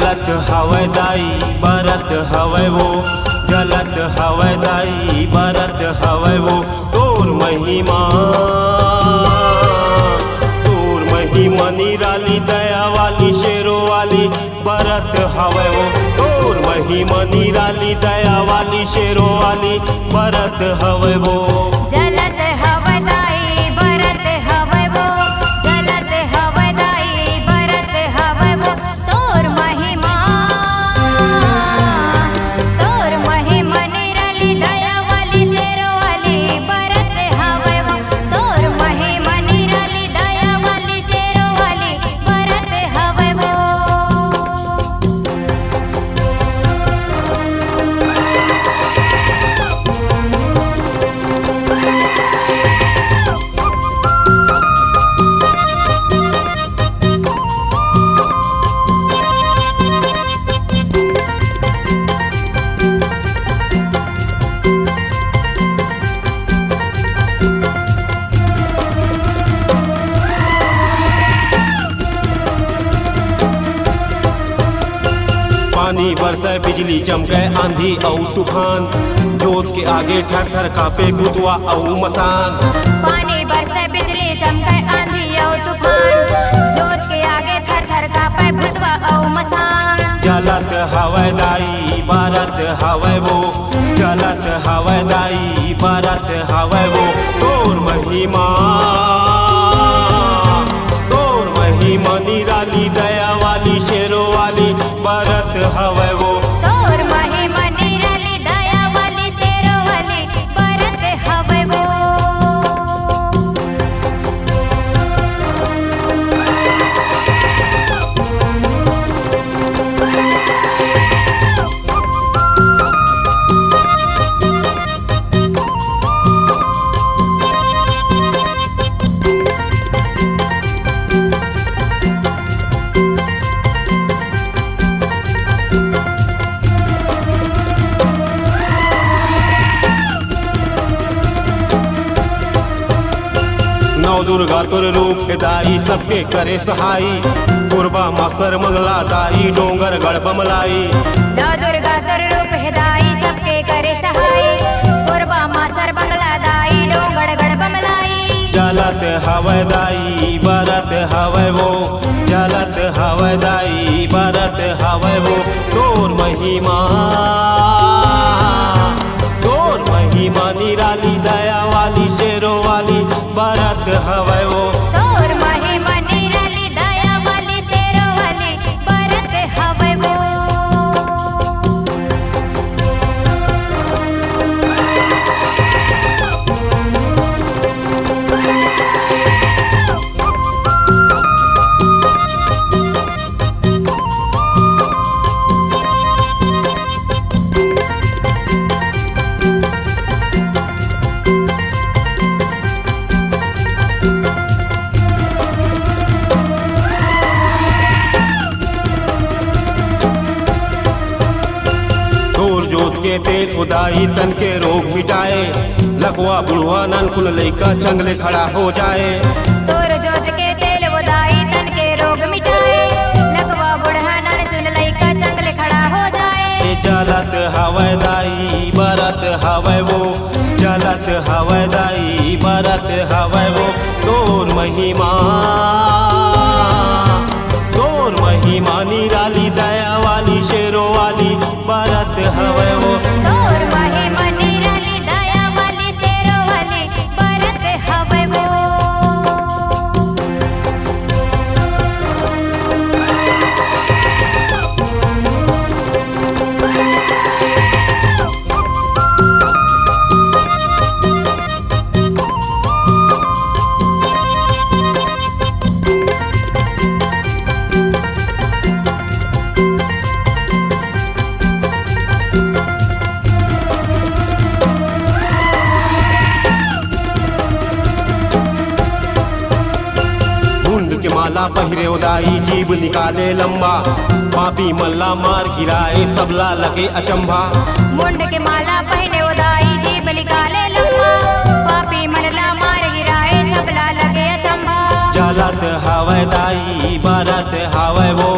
जलत हवै दाई बरत हवै वो, जलत हवै दाई बरत हवै वो। तोर महिमा निराली दया वाली शेरों वाली बरत हवै वो। तोर महिमा निराली दया वाली शेरों वाली बरत हवै वो। जलत हवै दाई बरत हवै वो, जलत हवै दाई बरत हवै वो। तोर महिमा निराली दया वाली शेरों वाली बरत हवै वो। तोर महिमा निराली दया वाली शेरों वाली बरत हवै वो। पानी बरसे बिजली चमके आंधी औ तूफान, जोत के आगे थर थर कापे भूतवा औ मसान। पानी बरसे बिजली चमके आंधी और तूफान, जोत के आगे थर थर कापे भूतवा और मसान। जलत हवै दाई बरत हवै वो, जलत हवै दाई बरत हवै वो। तोर महिमा निराली दया वाली शेरों वाली बरत हवै वो। तोर महिमा निराली दया वाली शेरों वाली बरत हवै वो। नौ दुर्गा तुर रूप दाई सबके करे सहाई, पूर्वा मासर मंगला दाई डोंगर गढ़ बमलाई। नौ दुर्गा तुर रूप दाई सबके करे सहाई, पूर्वा मासर बंगला दाई डोंगर गढ़ बमलाई। जलत हवै दाई बरत हवै वो, जलत हवै दाई बरत हवै वो। तोर महिमा निराली दया वाली शेरों वाली बरत हवै वो। तोर महिमा निराली दया वाली शेरों वाली बरत हवै वो। जोत के तेल उदाई तन के रोग मिटाए, लकवा बुढ़वा ननकुल लइका चंगले खड़ा हो जाए। तोर जोत के तेल उदाई तन के रोग मिटाए, लकवा बुढ़ा ननकुल लइका चंगले खड़ा हो जाए। जलत हवै दाई बरत हवै वो, जलत हवै दाई बरत हवै वो। तोर महिमा निराली दया वाली शेरों वाली बरत हवै वो। तोर महिमा निराली दया वाली शेरों वाली बरत हवै वो। माला पहिरे उदाई जीव निकाले लंबा, पापी मल्ला मार गिराए सबला लगे अचंभा। मुंड के माला पहने उदाई जीव निकाले लंबा, पापी मल्ला मार गिराए सबला लगे अचंभा। जलत हवै दाई बरत हवै वो,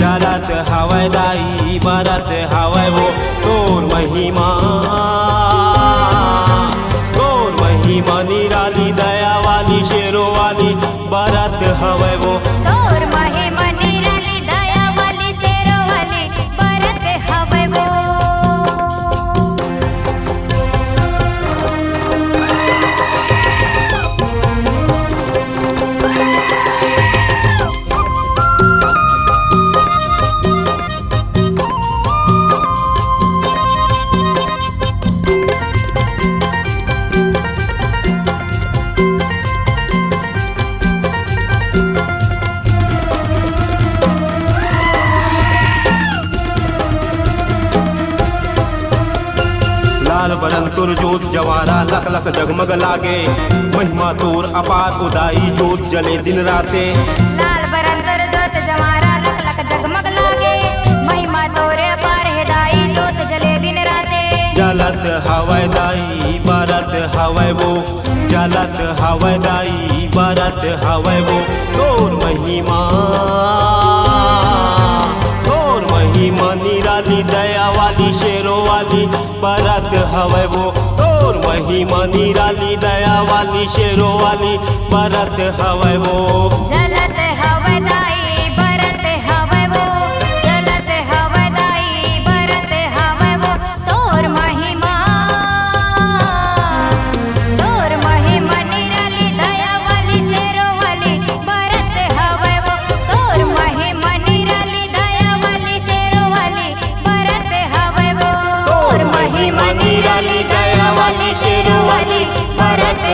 जलत हवै हवै दाई बरत हवै वो तोर महिमा निराली दया वाली शेरों वाली बरत हवै वो तोर महिमा निराली दया वाली शेरों वाली बरत हवै वो लाल बरन तुर जोत जवारा लख लख जगमग लागे महिमा तोर अपार उदाई जोत जले दिन राते लाल बरंतर जोत जवारा लख लख जगमग लागे महिमा तोरे अपार हिदाई जोत जले दिन राते जलत हवै दाई बरत हवै वो जलत हवै दाई बरत हवै वो तोर महिमा निराली दया वाली शेरों वाली बरत हवै वो तोर महिमा निराली दया वाली शेरों वाली बरत हवै वो।